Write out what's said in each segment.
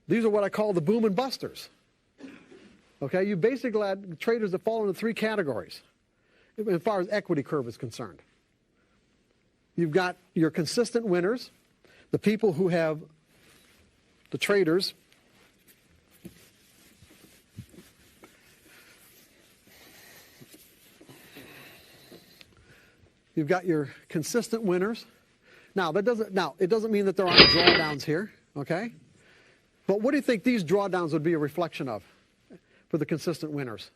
These are what I call the boom and busters. Okay, you basically had traders that fall into three categories as far as equity curve is concerned. You've got your consistent winners, the people who have the traders you've got your consistent winners. Now it doesn't mean that there aren't drawdowns here, okay? But what do you think these drawdowns would be a reflection of for the consistent winners?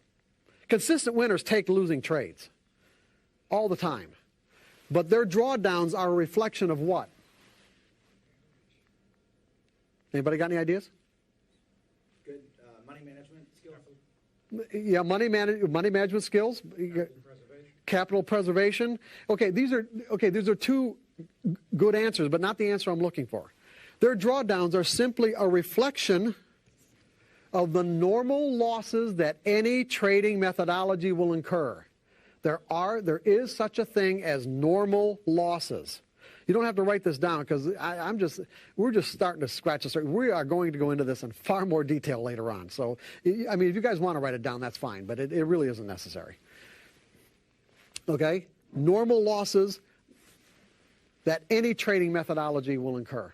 Consistent winners take losing trades all the time. But their drawdowns are a reflection of what? Anybody got any ideas? Good money management skills. Yeah, money management skills. Capital preservation. Okay, these are two good answers, but not the answer I'm looking for. Their drawdowns are simply a reflection of the normal losses that any trading methodology will incur. There is such a thing as normal losses. You don't have to write this down because we're just starting to scratch the surface. We are going to go into this in far more detail later on. So, I mean, if you guys want to write it down, that's fine, but it really isn't necessary. Okay? Normal losses that any trading methodology will incur.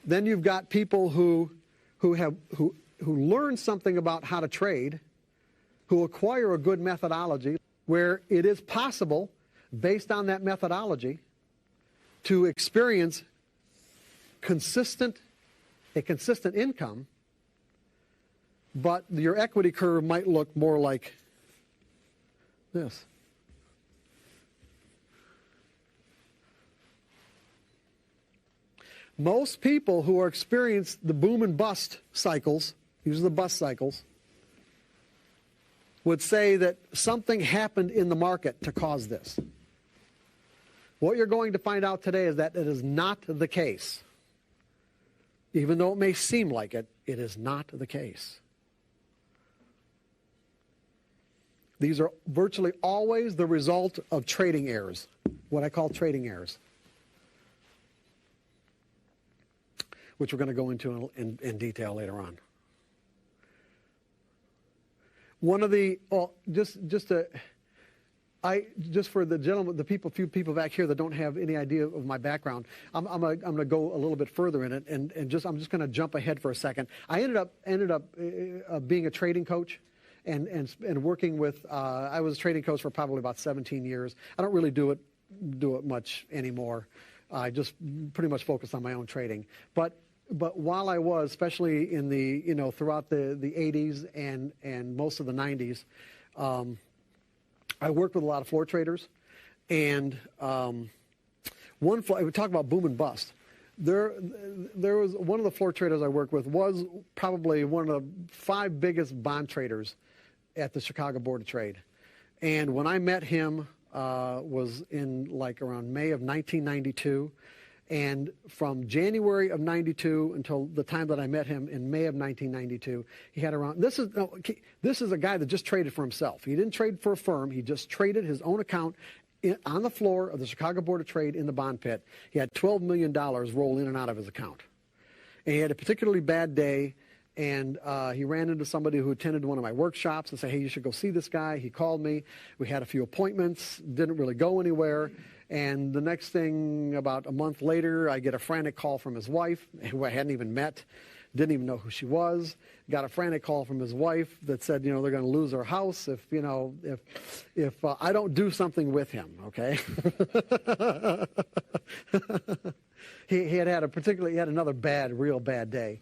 Then you've got people who learn something about how to trade, who acquire a good methodology where it is possible, based on that methodology, to experience a consistent income, but your equity curve might look more like this. Most people who are experiencing the boom and bust cycles, these are the bust cycles, would say that something happened in the market to cause this. What you're going to find out today is that it is not the case. Even though it may seem like it, it is not the case. These are virtually always the result of trading errors, what I call trading errors, which we're going to go into in detail later on. One of the just for the gentlemen, few people back here that don't have any idea of my background, I'm going to go a little bit further in it, and I'm just going to jump ahead for a second. I ended up being a trading coach, and working with. I was a trading coach for probably about 17 years. I don't really do it much anymore. I just pretty much focus on my own trading, but while I was, especially in the, throughout the 80s and most of the 90s, I worked with a lot of floor traders. And we talk about boom and bust. There was one of the floor traders I worked with was probably one of the 5 biggest bond traders at the Chicago Board of Trade. And when I met him was in around May of 1992. And from January of 92 until the time that I met him in May of 1992, he had around, this is a guy that just traded for himself. He didn't trade for a firm. He just traded his own account on the floor of the Chicago Board of Trade in the bond pit. He had $12 million roll in and out of his account. And he had a particularly bad day, and he ran into somebody who attended one of my workshops and said, hey, you should go see this guy. He called me. We had a few appointments, didn't really go anywhere. And the next thing, about a month later, I get a frantic call from his wife, who I hadn't even met, didn't even know who she was. Got a frantic call from his wife that said, they're going to lose their house if I don't do something with him. Okay. he had another real bad day.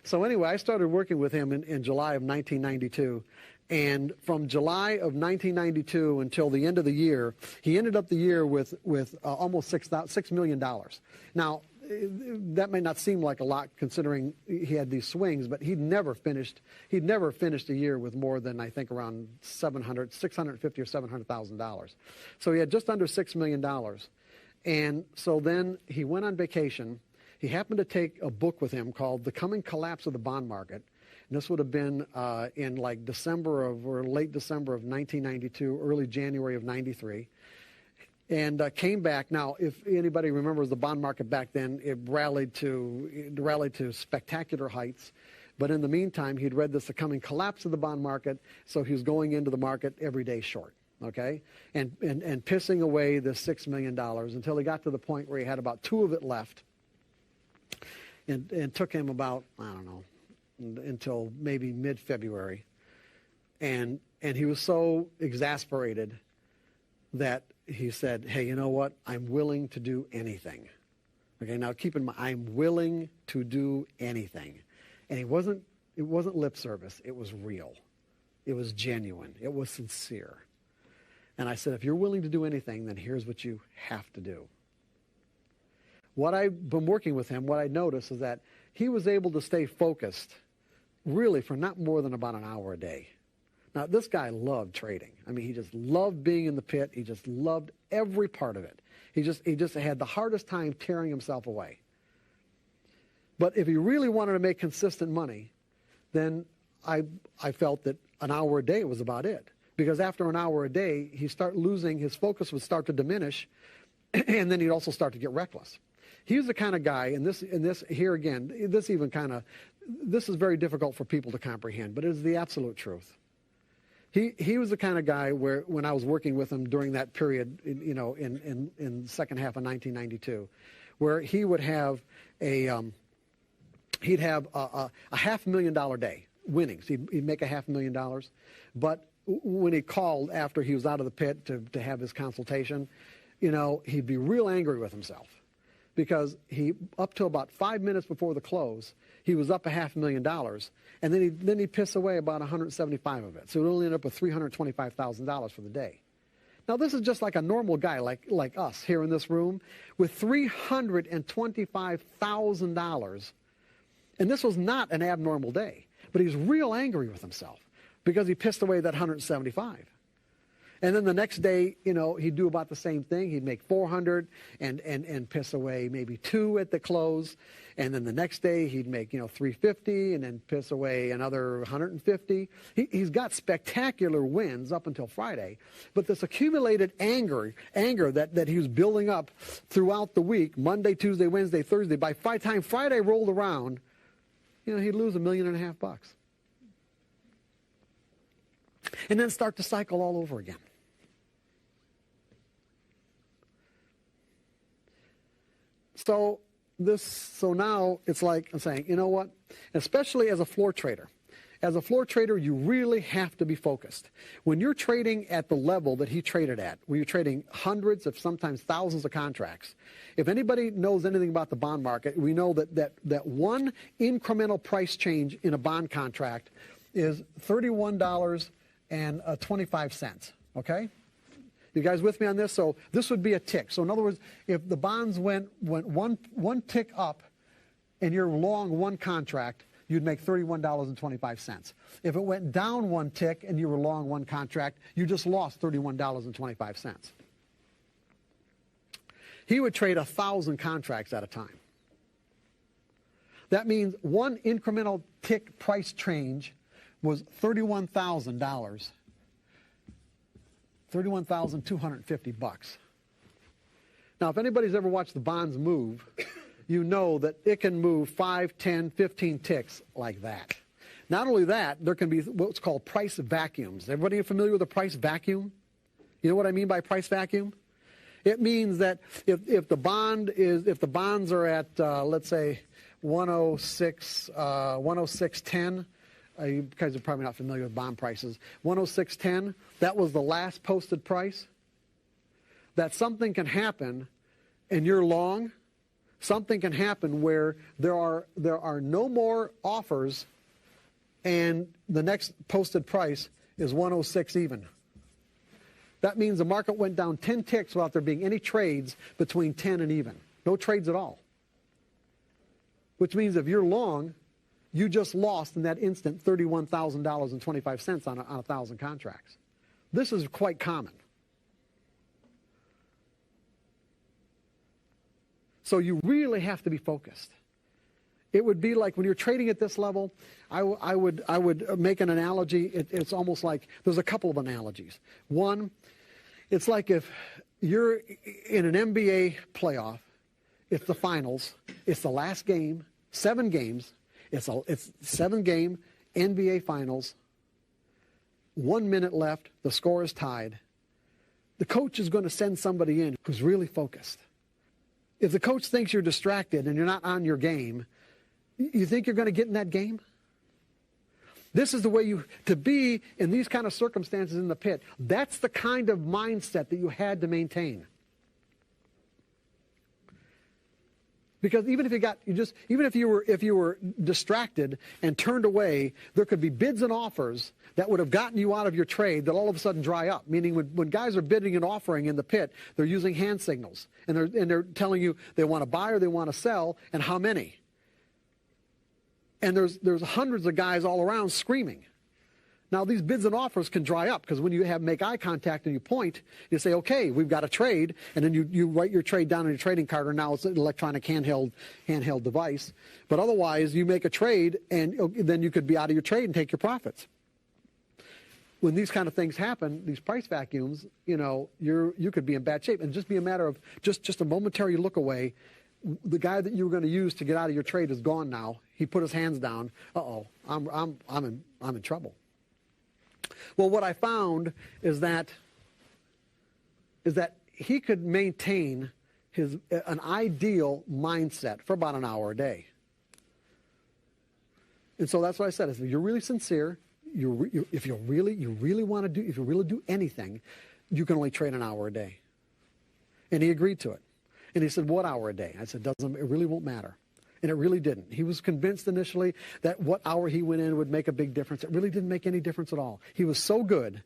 So anyway, I started working with him in July of 1992. And from July of 1992 until the end of the year, he ended up the year with almost $6 million. Now, that may not seem like a lot considering he had these swings, but he'd never finished a year with more than, I think, around $650,000 or $700,000. So he had just under $6 million. And so then he went on vacation. He happened to take a book with him called The Coming Collapse of the Bond Market. And this would have been in late December of 1992, early January of 93. and came back. Now, if anybody remembers the bond market back then, it rallied to spectacular heights. But in the meantime, he'd read this coming collapse of the bond market, so he was going into the market every day short, okay? And pissing away this $6 million until he got to the point where he had about 2 of it left. And took him about, I don't know, until maybe mid-February. And he was so exasperated that he said, hey, you know what? I'm willing to do anything. Okay, now keep in mind, I'm willing to do anything. And it wasn't lip service. It was real. It was genuine. It was sincere. And I said, if you're willing to do anything, then here's what you have to do. What I've been working with him, what I noticed is that he was able to stay focused really for not more than about an hour a day. Now, this guy loved trading. I mean, he just loved being in the pit. He just loved every part of it. He just had the hardest time tearing himself away. But if he really wanted to make consistent money, then I felt that an hour a day was about it. Because after an hour a day, his focus would start to diminish, and then he'd also start to get reckless. He was the kind of guy, and this here again, this is very difficult for people to comprehend, but it is the absolute truth. He was the kind of guy where, when I was working with him during that period, in the second half of 1992, where he would have he'd have a $500,000 day winnings. He'd make $500,000, but when he called after he was out of the pit to have his consultation, he'd be real angry with himself. Because up to about 5 minutes before the close, he was up $500,000, and then he'd piss away about 175 of it. So it only ended up with $325,000 for the day. Now, this is just like a normal guy like us here in this room with $325,000, and this was not an abnormal day. But he was real angry with himself because he pissed away that 175. And then the next day, he'd do about the same thing. He'd make 400 and piss away maybe 2 at the close. And then the next day, he'd make, 350 and then piss away another 150. He's got spectacular wins up until Friday. But this accumulated anger that he was building up throughout the week, Monday, Tuesday, Wednesday, Thursday, by the time Friday rolled around, he'd lose $1.5 million. And then start the cycle all over again. So now it's like I'm saying, you know what? Especially as a floor trader. As a floor trader, you really have to be focused. When you're trading at the level that he traded at, where you're trading hundreds of sometimes thousands of contracts, if anybody knows anything about the bond market, we know that one incremental price change in a bond contract is $31.25, okay? You guys with me on this? So this would be a tick. So in other words, if the bonds went one tick up and you're long one contract, you'd make $31.25. If it went down one tick and you were long one contract, you just lost $31.25. He would trade 1,000 contracts at a time. That means one incremental tick price change was $31,000. $31,250. Now, if anybody's ever watched the bonds move, you know that it can move 5, 10, 15 ticks like that. Not only that, there can be what's called price vacuums. Everybody familiar with a price vacuum? You know what I mean by price vacuum? It means that if the bonds are at let's say 106.10. You guys are probably not familiar with bond prices. 106.10, that was the last posted price. That something can happen and you're long. Something can happen where there are no more offers and the next posted price is 106 even. That means the market went down 10 ticks without there being any trades between 10 and even. No trades at all. Which means if you're long, you just lost in that instant $31,025 on 1,000 contracts. This is quite common. So you really have to be focused. It would be like when you're trading at this level, I would make an analogy. It's almost like there's a couple of analogies. One, It's like if you're in an NBA playoff, it's the finals, it's the last game, 7 games, it's 7-game NBA finals, 1 minute left, the score is tied. The coach is going to send somebody in who's really focused. If the coach thinks you're distracted and you're not on your game, you think you're going to get in that game? This is the way to be in these kind of circumstances in the pit. That's the kind of mindset that you had to maintain. Because even if you were distracted and turned away, there could be bids and offers that would have gotten you out of your trade that all of a sudden dry up. Meaning when guys are bidding and offering in the pit, they're using hand signals and they're telling you they want to buy or they want to sell and how many. And there's hundreds of guys all around screaming. Now, these bids and offers can dry up because when you make eye contact and you point, you say, okay, we've got a trade, and then you write your trade down on your trading card, or now it's an electronic handheld device. But otherwise, you make a trade, and then you could be out of your trade and take your profits. When these kind of things happen, these price vacuums, you could be in bad shape. And just be a matter of just a momentary look away. The guy that you were going to use to get out of your trade is gone now. He put his hands down. Uh-oh, I'm in trouble. Well, what I found is that he could maintain an ideal mindset for about an hour a day. And so that's what I said. If you're really sincere, if you really want to do anything, you can only trade an hour a day. And he agreed to it. And he said, what hour a day? I said, it really won't matter. And it really didn't. He was convinced initially that what hour he went in would make a big difference. It really didn't make any difference at all. He was so good.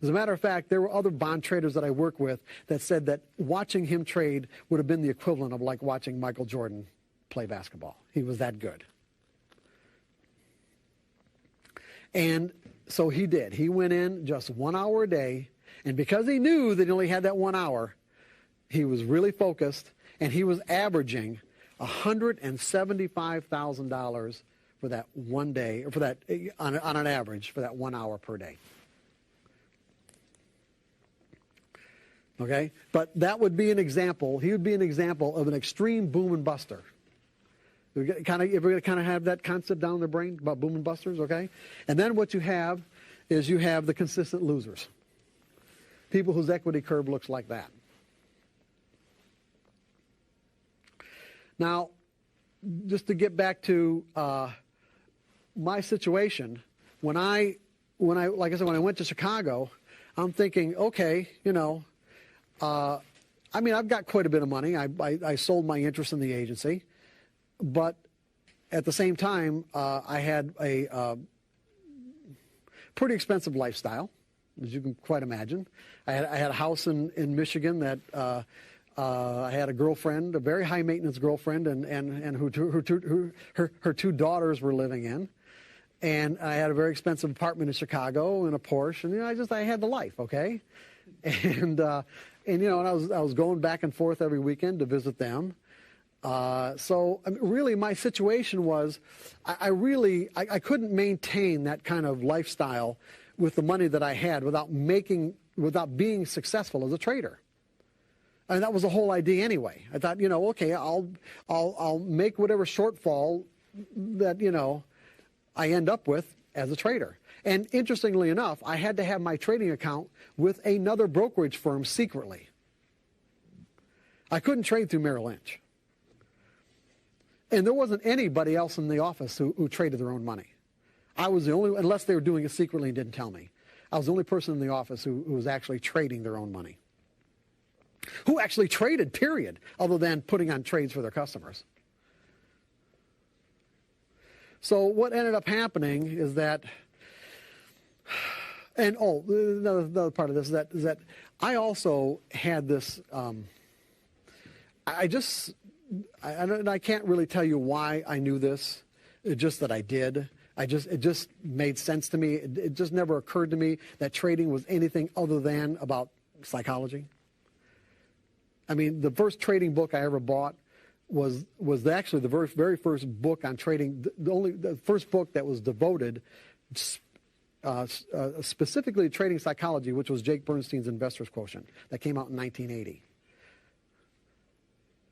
As a matter of fact, there were other bond traders that I work with that said that watching him trade would have been the equivalent of like watching Michael Jordan play basketball. He was that good. And so he did. He went in just 1 hour a day. And because he knew that he only had that 1 hour, he was really focused, and he was averaging $175,000 for that one day, or for that on an average for that 1 hour per day. Okay, but that would be an example. He would be an example of an extreme boom and buster. We're going to have that concept down in the brain about boom and busters. Okay, and then what you have is the consistent losers, people whose equity curve looks like that. Now, just to get back to my situation, when I went to Chicago, I'm thinking, okay, I've got quite a bit of money. I sold my interest in the agency, but at the same time, I had a pretty expensive lifestyle, as you can quite imagine. I had a house in Michigan that. I had a girlfriend, a very high maintenance girlfriend, and her 2 daughters were living in, and I had a very expensive apartment in Chicago and a Porsche, and I had the life, okay, and I was going back and forth every weekend to visit them. So really, my situation was, I couldn't maintain that kind of lifestyle with the money that I had without being successful as a trader. And that was the whole idea anyway. I thought, okay, I'll make whatever shortfall that, I end up with as a trader. And interestingly enough, I had to have my trading account with another brokerage firm secretly. I couldn't trade through Merrill Lynch. And there wasn't anybody else in the office who traded their own money. I was the only, unless they were doing it secretly and didn't tell me. I was the only person in the office who was actually trading their own money. Who actually traded, period, other than putting on trades for their customers. So what ended up happening is that, and another part of this is that I also had this, I can't really tell you why I knew this, it's just that I did. It just made sense to me. It just never occurred to me that trading was anything other than about psychology. I mean, the first trading book I ever bought was actually the very first book on trading. The first book that was devoted specifically Trading Psychology, which was Jake Bernstein's Investor's Quotient that came out in 1980.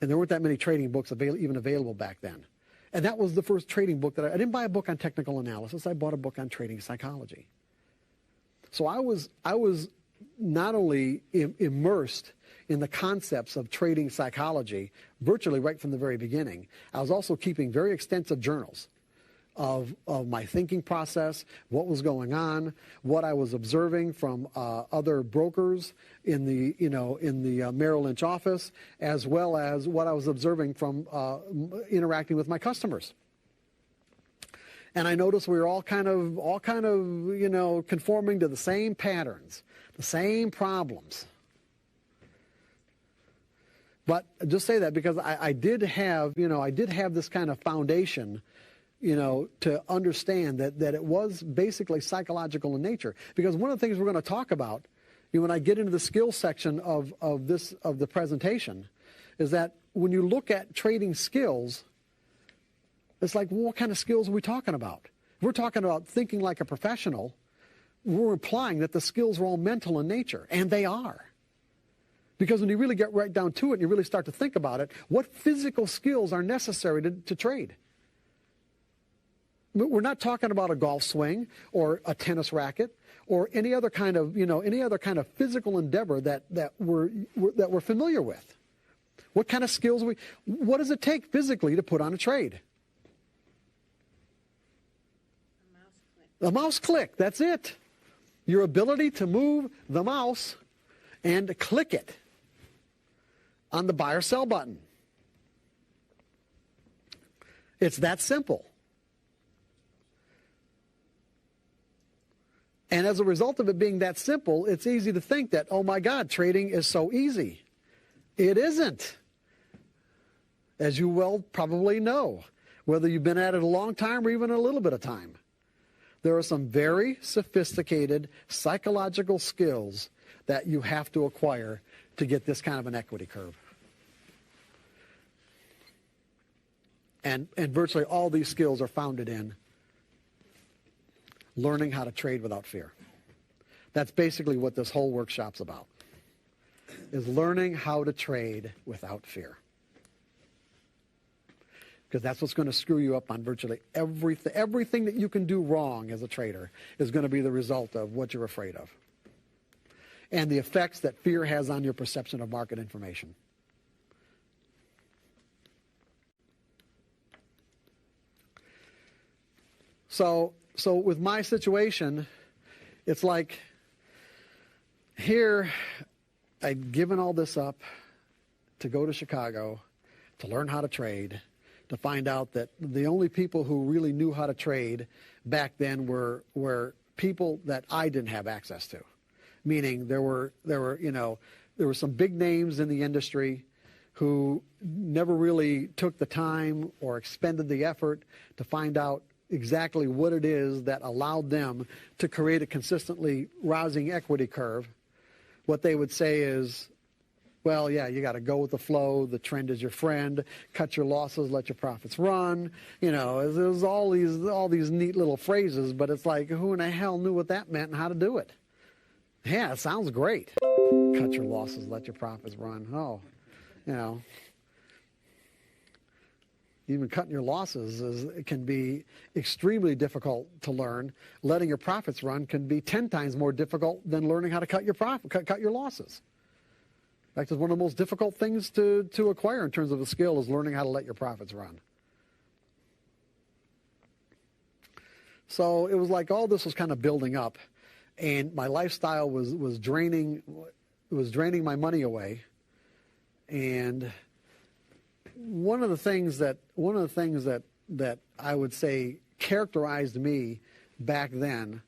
And there weren't that many trading books even available back then. And that was the first trading book that I didn't buy a book on technical analysis. I bought a book on trading psychology. So I was not only immersed in the concepts of trading psychology virtually right from the very beginning, I was also keeping very extensive journals of my thinking process, what was going on, what I was observing from other brokers in the Merrill Lynch office, as well as what I was observing from interacting with my customers. And I noticed we were all kind of conforming to the same patterns, the same problems. But just say that because I did have this kind of foundation, to understand that it was basically psychological in nature. Because one of the things we're going to talk about, when I get into the skills section of the presentation, is that when you look at trading skills, it's like, well, what kind of skills are we talking about? If we're talking about thinking like a professional, we're implying that the skills are all mental in nature, and they are. Because when you really get right down to it and you really start to think about it, what physical skills are necessary to trade? We're not talking about a golf swing or a tennis racket or any other kind of physical endeavor that we're familiar with. What kind of skills what does it take physically to put on a trade? A mouse click, that's it. Your ability to move the mouse and click it on the buy or sell button. It's that simple. And as a result of it being that simple, it's easy to think that, oh my God, trading is so easy. It isn't. As you well probably know, whether you've been at it a long time or even a little bit of time. There are some very sophisticated psychological skills that you have to acquire to get this kind of an equity curve. And virtually all these skills are founded in learning how to trade without fear. That's basically what this whole workshop's about, is learning how to trade without fear. Because that's what's going to screw you up on virtually everything. Everything that you can do wrong as a trader is going to be the result of what you're afraid of. And the effects that fear has on your perception of market information. So with my situation, it's like here I'd given all this up to go to Chicago to learn how to trade, to find out that the only people who really knew how to trade back then were people that I didn't have access to. Meaning there were some big names in the industry who never really took the time or expended the effort to find out exactly what it is that allowed them to create a consistently rising equity curve. What they would say is, well, yeah, you got to go with the flow. The trend is your friend. Cut your losses, let your profits run. There's all these neat little phrases, but it's like, who in the hell knew what that meant and how to do it? Yeah, it sounds great. Cut your losses, let your profits run. Oh, even cutting your losses can be extremely difficult to learn. Letting your profits run can be 10 times more difficult than learning how to cut your losses. In fact, it's one of the most difficult things to acquire in terms of a skill is learning how to let your profits run. So it was like all this was kind of building up, and my lifestyle was draining my money away. And one of the things that I would say characterized me back then,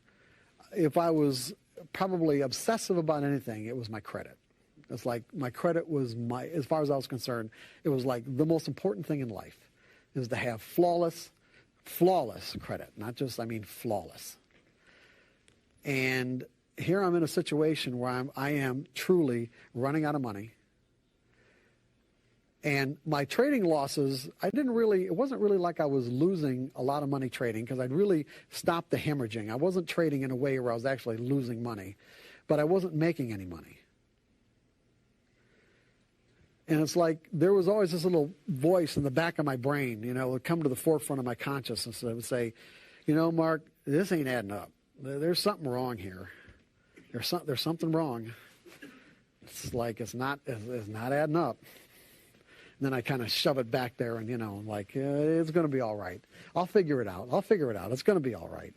if I was probably obsessive about anything, it was my credit. It's like my credit was as far as I was concerned, it was like the most important thing in life is to have flawless credit. Not just, flawless. And here I'm in a situation where I am truly running out of money. And my trading losses, it wasn't really like I was losing a lot of money trading, because I'd really stopped the hemorrhaging. I wasn't trading in a way where I was actually losing money, but I wasn't making any money. And it's like there was always this little voice in the back of my brain, it would come to the forefront of my consciousness. It would say, Mark, this ain't adding up. There's something wrong here. There's something wrong. It's like it's not adding up. And then I kind of shove it back there, and it's going to be all right. I'll figure it out. It's going to be all right.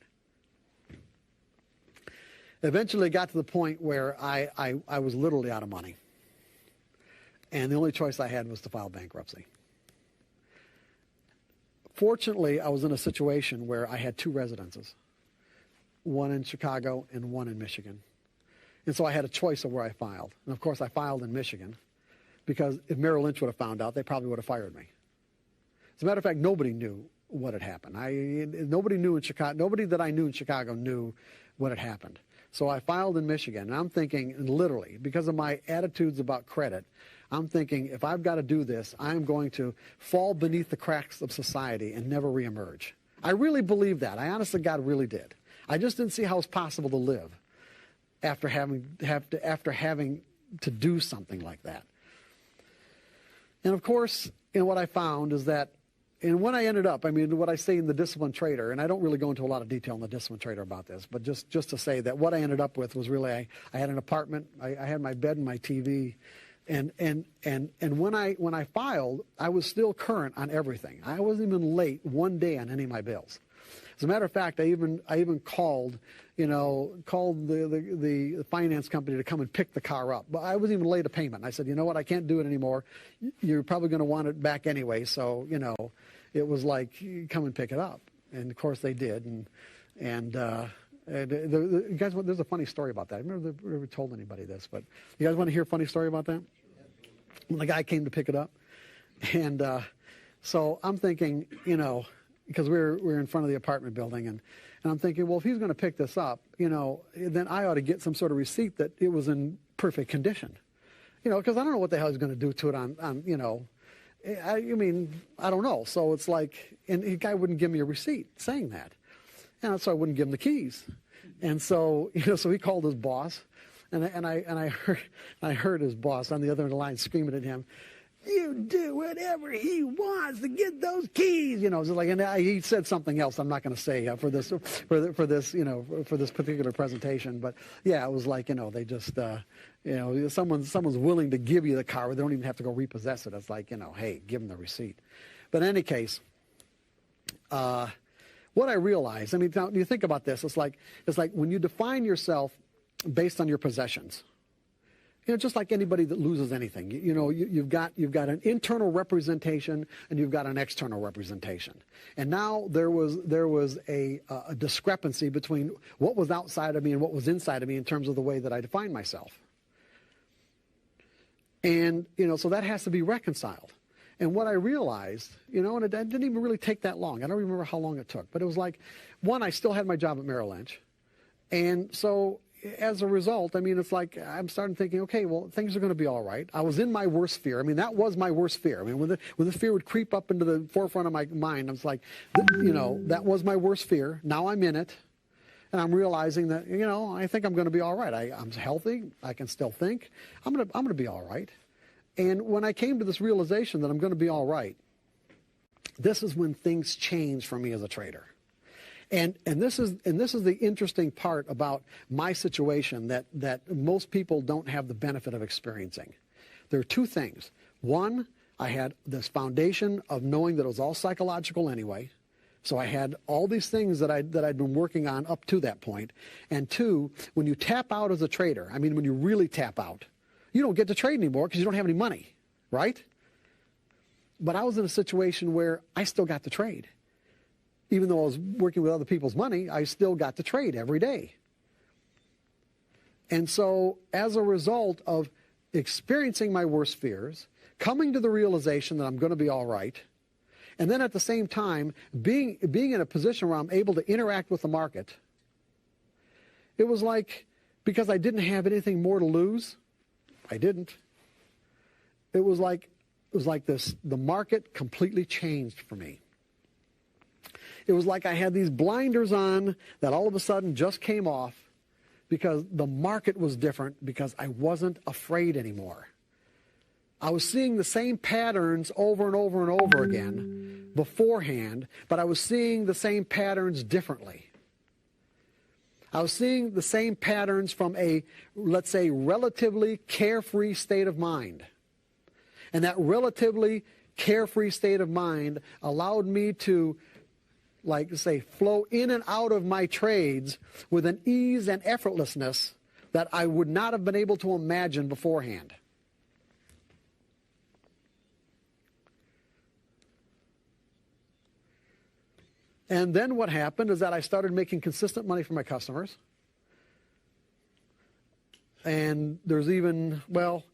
Eventually, it got to the point where I was literally out of money. And the only choice I had was to file bankruptcy. Fortunately, I was in a situation where I had two residences, one in Chicago and one in Michigan. And so I had a choice of where I filed. And of course, I filed in Michigan, because if Merrill Lynch would have found out, they probably would have fired me. As a matter of fact, nobody knew what had happened. Nobody that I knew in Chicago knew what had happened. So I filed in Michigan, and I'm thinking, literally, because of my attitudes about credit, I'm thinking, if I've got to do this, I'm going to fall beneath the cracks of society and never reemerge. I really believe that. I honestly, God, really did. I just didn't see how it's possible to live after having to do something like that. And of course, what I found is that, and when I ended up, what I say in The Disciplined Trader, and I don't really go into a lot of detail in The Disciplined Trader about this, but just to say that what I ended up with was really, I had an apartment, I had my bed and my TV, and when I filed, I was still current on everything. I wasn't even late one day on any of my bills. As a matter of fact, I even called the finance company to come and pick the car up. But I wasn't even late a payment. I said, you know what, I can't do it anymore. You're probably going to want it back anyway. So, it was like, come and pick it up. And of course they did. And guys, there's a funny story about that. I've never told anybody this, but you guys want to hear a funny story about that? When the guy came to pick it up. And so I'm thinking, because we're in front of the apartment building, and I'm thinking, well, if he's going to pick this up, then I ought to get some sort of receipt that it was in perfect condition, because I don't know what the hell he's going to do to it on I don't know. So it's like, and the guy wouldn't give me a receipt saying that, and so I wouldn't give him the keys, and so so he called his boss, and I heard his boss on the other end of the line screaming at him, "You do whatever he wants to get those keys," just like, and he said something else I'm not going to say for this particular presentation, but yeah, it was like, they just someone's willing to give you the car, but they don't even have to go repossess it. It's like, hey, give them the receipt. But in any case, what I realized, now you think about this, it's like when you define yourself based on your possessions. Just like anybody that loses anything, you've got an internal representation and you've got an external representation. And now there was a discrepancy between what was outside of me and what was inside of me in terms of the way that I define myself. And, so that has to be reconciled. And what I realized, and it didn't even really take that long. I don't remember how long it took, but it was like, one, I still had my job at Merrill Lynch. And so as a result, it's like I'm starting thinking, okay, well, things are going to be all right. I was in my worst fear. That was my worst fear. When the fear would creep up into the forefront of my mind, I was like, that was my worst fear. Now I'm in it, and I'm realizing that, I think I'm going to be all right. I'm healthy. I can still think. I'm going to be all right. And when I came to this realization that I'm going to be all right, this is when things change for me as a trader. And this is the interesting part about my situation that most people don't have the benefit of experiencing. There are two things. One, I had this foundation of knowing that it was all psychological anyway. So I had all these things that I'd been working on up to that point. And two, when you tap out as a trader, when you really tap out, you don't get to trade anymore because you don't have any money, right? But I was in a situation where I still got to trade. Even though I was working with other people's money, I still got to trade every day. And so as a result of experiencing my worst fears, coming to the realization that I'm going to be all right, and then at the same time being in a position where I'm able to interact with the market, it was like, because I didn't have anything more to lose, I didn't. It was like was like this, the market completely changed for me. It was like I had these blinders on that all of a sudden just came off because the market was different, because I wasn't afraid anymore. I was seeing the same patterns over and over and over again beforehand, but I was seeing the same patterns differently. I was seeing the same patterns from a, let's say, relatively carefree state of mind. And that relatively carefree state of mind allowed me to, like say, flow in and out of my trades with an ease and effortlessness that I would not have been able to imagine beforehand. And then what happened is that I started making consistent money for my customers. And there's even, well,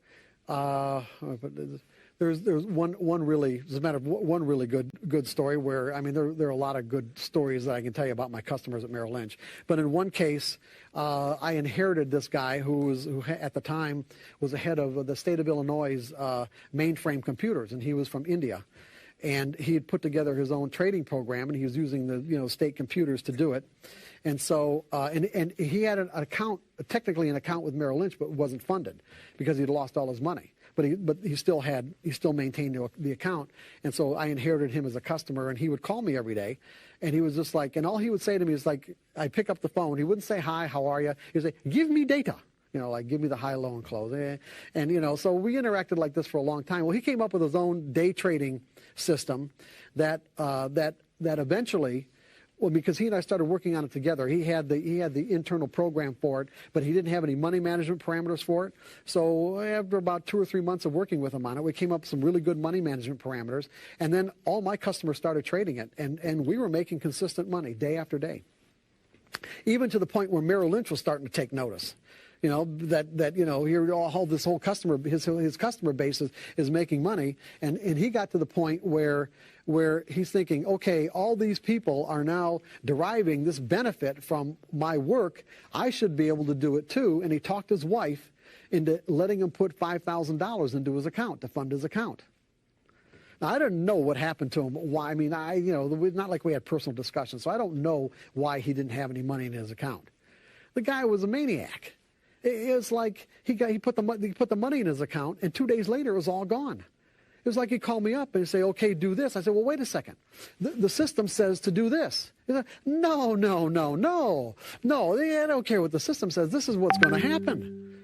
there's one really, as a matter of one really good story where, I mean, there are a lot of good stories that I can tell you about my customers at Merrill Lynch. But in one case, I inherited this guy who at the time was the head of the state of Illinois' mainframe computers, and he was from India. And he had put together his own trading program, and he was using the state computers to do it. And so, and he had an account, technically an account with Merrill Lynch, but it wasn't funded because he'd lost all his money. But he still maintained the account. And so I inherited him as a customer, and he would call me every day. And he was just like, and all he would say to me is like, I'd pick up the phone. He wouldn't say, hi, how are you? He'd say, give me data. Like give me the high, low, and close. And, so we interacted like this for a long time. Well, he came up with his own day trading system that eventually, well, because he and I started working on it together. He had the internal program for it, but he didn't have any money management parameters for it. So after about 2 or 3 months of working with him on it, we came up with some really good money management parameters. And then all my customers started trading it, and we were making consistent money day after day, even to the point where Merrill Lynch was starting to take notice. Here all this whole customer, his customer base is making money, and he got to the point where he's thinking, okay, all these people are now deriving this benefit from my work. I should be able to do it too. And he talked his wife into letting him put $5,000 into his account to fund his account. Now, I didn't know what happened to him. Why? I mean, it's not like we had personal discussions, so I don't know why he didn't have any money in his account. The guy was a maniac. It was like he put the money in his account, and 2 days later it was all gone. It was like he'd call me up and say, okay, do this. I said, well, wait a second. The system says to do this. He said, no. I don't care what the system says. This is what's going to happen.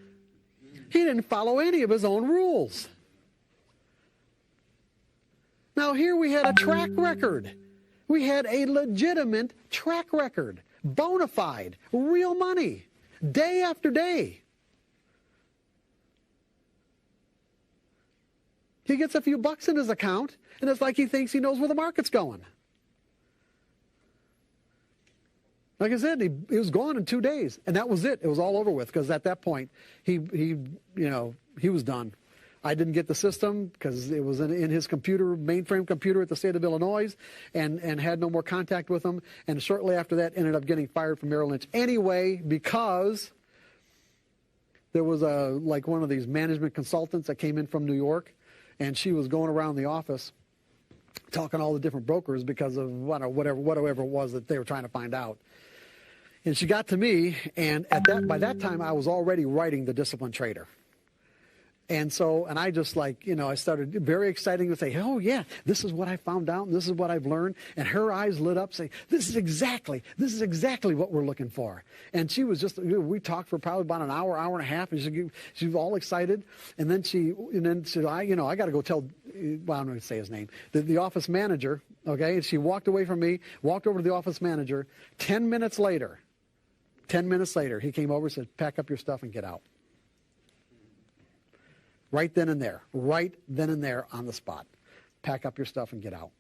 He didn't follow any of his own rules. Now here we had a track record. We had a legitimate track record, bona fide, real money. Day after day. He gets a few bucks in his account, and it's like he thinks he knows where the market's going. Like I said, he was gone in 2 days, and that was it. It was all over with, because at that point, he was done. I didn't get the system because it was in his computer, mainframe computer at the state of Illinois, and had no more contact with him. And shortly after that, ended up getting fired from Merrill Lynch anyway, because there was one of these management consultants that came in from New York, and she was going around the office talking to all the different brokers because of whatever it was that they were trying to find out. And she got to me, and by that time, I was already writing The Disciplined Trader. And I just I started very exciting to say, oh yeah, this is what I found out, and this is what I've learned. And her eyes lit up saying, this is exactly what we're looking for. And she was we talked for probably about an hour and a half, and she was all excited. And then she said, I got to go tell, well, I'm not going to say his name, the office manager, okay? And she walked away from me, walked over to the office manager. 10 minutes later, he came over and said, pack up your stuff and get out. Right then and there on the spot. Pack up your stuff and get out.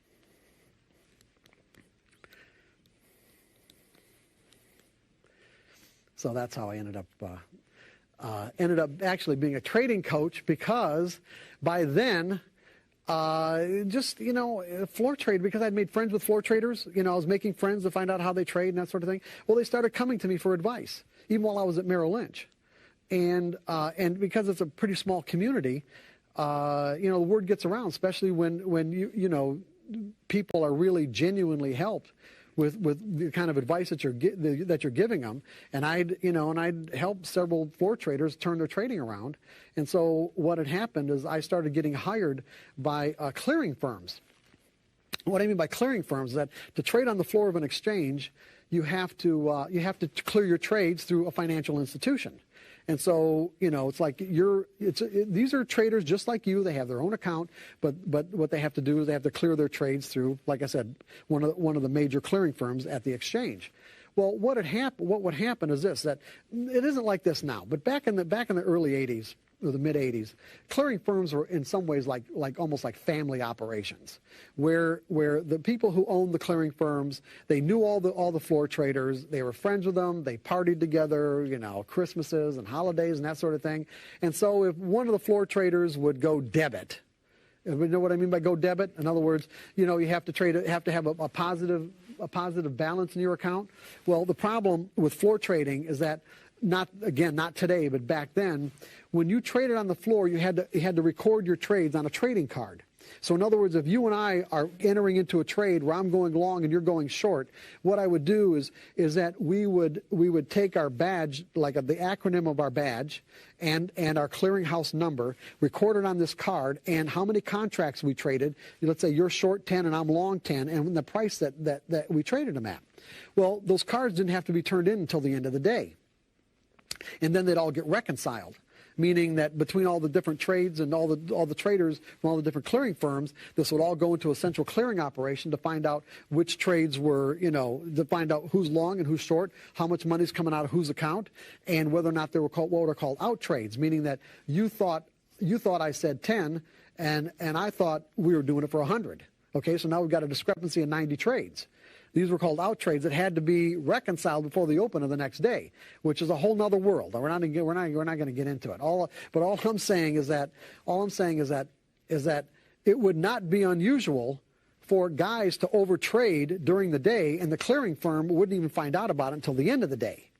So that's how I ended up actually being a trading coach, because by then, floor trade, because I'd made friends with floor traders. I was making friends to find out how they trade and that sort of thing. Well, they started coming to me for advice, even while I was at Merrill Lynch. And because it's a pretty small community, the word gets around, especially when people are really genuinely helped with the kind of advice that you're giving them. And I'd helped several floor traders turn their trading around. And so what had happened is I started getting hired by clearing firms. What I mean by clearing firms is that to trade on the floor of an exchange, you have to clear your trades through a financial institution. And so, it's like these are traders just like you. They have their own account, but what they have to do is they have to clear their trades through, like I said, one of the major clearing firms at the exchange. Well, what would happen is this, that it isn't like this now, but back in the early 80s, or the mid 80s, clearing firms were in some ways like almost like family operations, where the people who owned the clearing firms, they knew all the floor traders, they were friends with them, they partied together, Christmases and holidays and that sort of thing. And so if one of the floor traders would go debit, you know what I mean by go debit? In other words, you have to have a positive balance in your account. Well, the problem with floor trading is that not today, but back then, when you traded on the floor, you had to record your trades on a trading card. So in other words, if you and I are entering into a trade where I'm going long and you're going short, what I would do is that we would take our badge, like the acronym of our badge, and our clearinghouse number, record it on this card, and how many contracts we traded. Let's say you're short 10 and I'm long 10, and the price that we traded them at. Well, those cards didn't have to be turned in until the end of the day. And then they'd all get reconciled, meaning that between all the different trades and all the traders from all the different clearing firms, this would all go into a central clearing operation to find out which trades were, to find out who's long and who's short, how much money's coming out of whose account, and whether or not they were what are called out trades, meaning that you thought I said 10, and I thought we were doing it for 100. Okay, so now we've got a discrepancy of 90 trades. These were called out trades that had to be reconciled before the open of the next day, which is a whole nother world. We're not going to get into it. All I'm saying is that it would not be unusual for guys to overtrade during the day, and the clearing firm wouldn't even find out about it until the end of the day.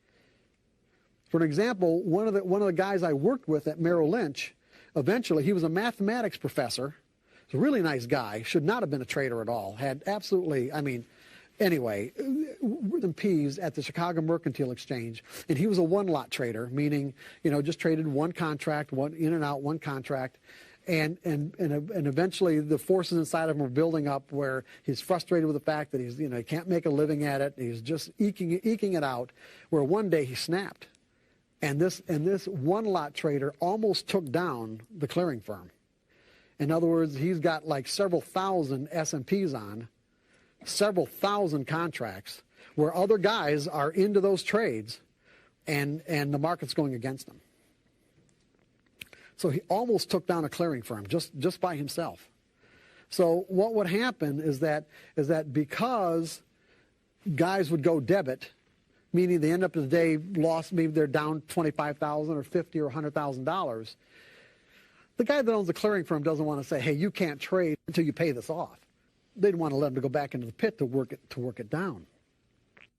For an example, one of the guys I worked with at Merrill Lynch, eventually he was a mathematics professor. He's a really nice guy. Should not have been a trader at all. Had absolutely, Anyway, with them peas at the Chicago Mercantile Exchange, and he was a one-lot trader, meaning, just traded one contract, one in and out, one contract, and eventually the forces inside of him were building up where he's frustrated with the fact that he can't make a living at it, he's just eking it out, where one day he snapped, and this one-lot trader almost took down the clearing firm. In other words, he's got like several thousand S&Ps on, several thousand contracts where other guys are into those trades, and the market's going against them. So he almost took down a clearing firm just by himself. So what would happen is that because guys would go debit, meaning they end up in the day lost, maybe they're down $25,000 or $50,000 or $100,000. The guy that owns the clearing firm doesn't want to say, hey, you can't trade until you pay this off. They'd want to let them to go back into the pit to work it down.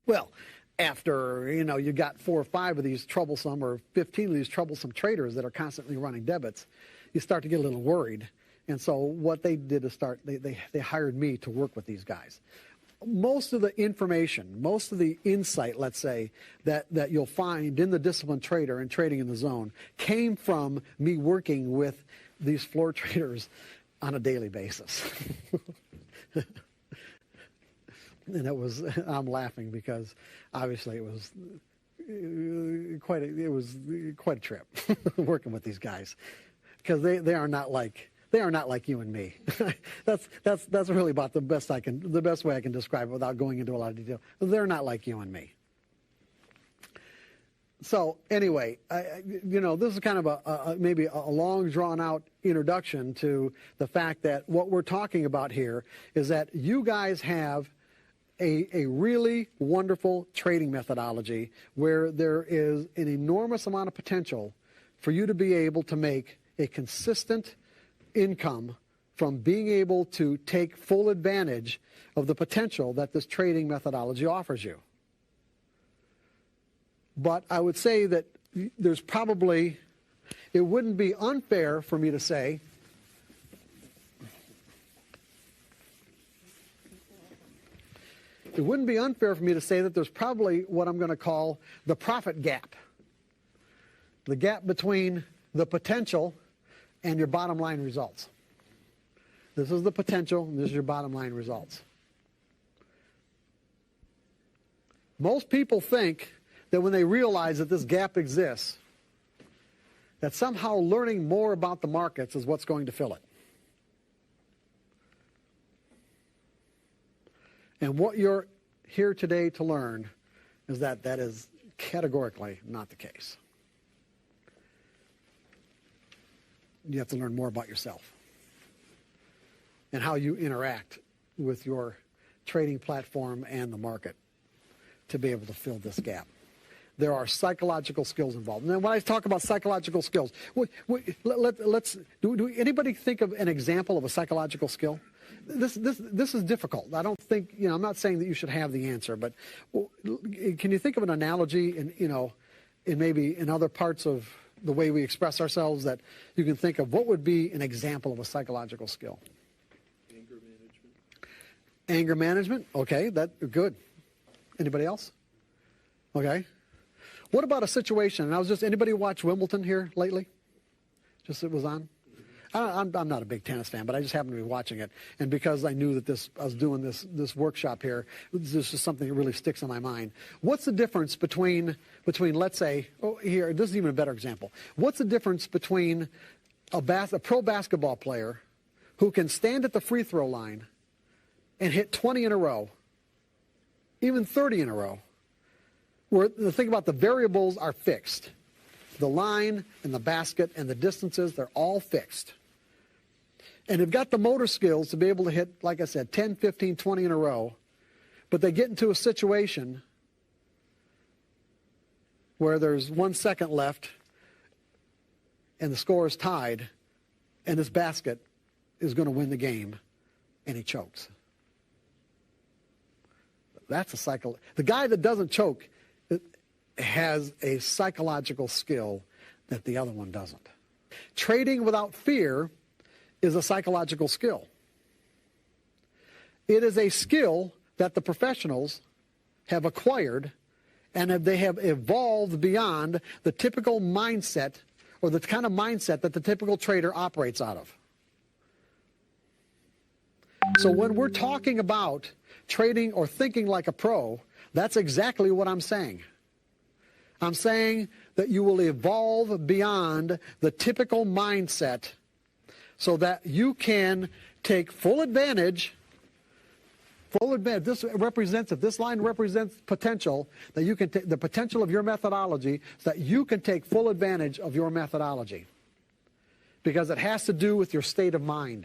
Well, after you got 4 or 5 of these troublesome, or 15 of these troublesome traders that are constantly running debits, you start to get a little worried. And so what they did is they hired me to work with these guys. Most of the information, most of the insight, let's say, that you'll find in the disciplined trader and trading in the zone came from me working with these floor traders on a daily basis. And I'm laughing because obviously it was quite a trip working with these guys, because they are not like you and me. that's really about the best way I can describe it without going into a lot of detail. They're not like you and me. So anyway, this is kind of maybe a long drawn out introduction to the fact that what we're talking about here is that you guys have a really wonderful trading methodology where there is an enormous amount of potential for you to be able to make a consistent income from being able to take full advantage of the potential that this trading methodology offers you. But I would say that it wouldn't be unfair for me to say it wouldn't be unfair for me to say that there's probably what I'm going to call the profit gap. The gap between the potential and your bottom line results. This is the potential, and this is your bottom line results. Most people think that when they realize that this gap exists, that somehow learning more about the markets is what's going to fill it. And what you're here today to learn is that that is categorically not the case. You have to learn more about yourself and how you interact with your trading platform and the market to be able to fill this gap. There are psychological skills involved. And then when I talk about psychological skills, do anybody think of an example of a psychological skill? This is difficult. I don't think, I'm not saying that you should have the answer, but can you think of an analogy in maybe in other parts of the way we express ourselves that you can think of what would be an example of a psychological skill? Anger management. Anger management? Okay, good. Anybody else? Okay. What about a situation, and anybody watch Wimbledon here lately? Just it was on? I'm not a big tennis fan, but I just happened to be watching it. And because I knew that I was doing this workshop here, this is something that really sticks in my mind. What's the difference between let's say, here, this is even a better example. What's the difference between a pro basketball player who can stand at the free throw line and hit 20 in a row, even 30 in a row, where the thing about the variables are fixed. The line and the basket and the distances, they're all fixed. And they've got the motor skills to be able to hit, like I said, 10, 15, 20 in a row. But they get into a situation where there's 1 second left and the score is tied and this basket is going to win the game and he chokes. That's a cycle. The guy that doesn't choke has a psychological skill that the other one doesn't. Trading without fear is a psychological skill. It is a skill that the professionals have acquired and they have evolved beyond the typical mindset or the kind of mindset that the typical trader operates out of. So when we're talking about trading or thinking like a pro, that's exactly what I'm saying. I'm saying that you will evolve beyond the typical mindset so that you can take full advantage. This represents, if this line represents potential, that you can take the potential of your methodology so that you can take full advantage of your methodology. Because it has to do with your state of mind.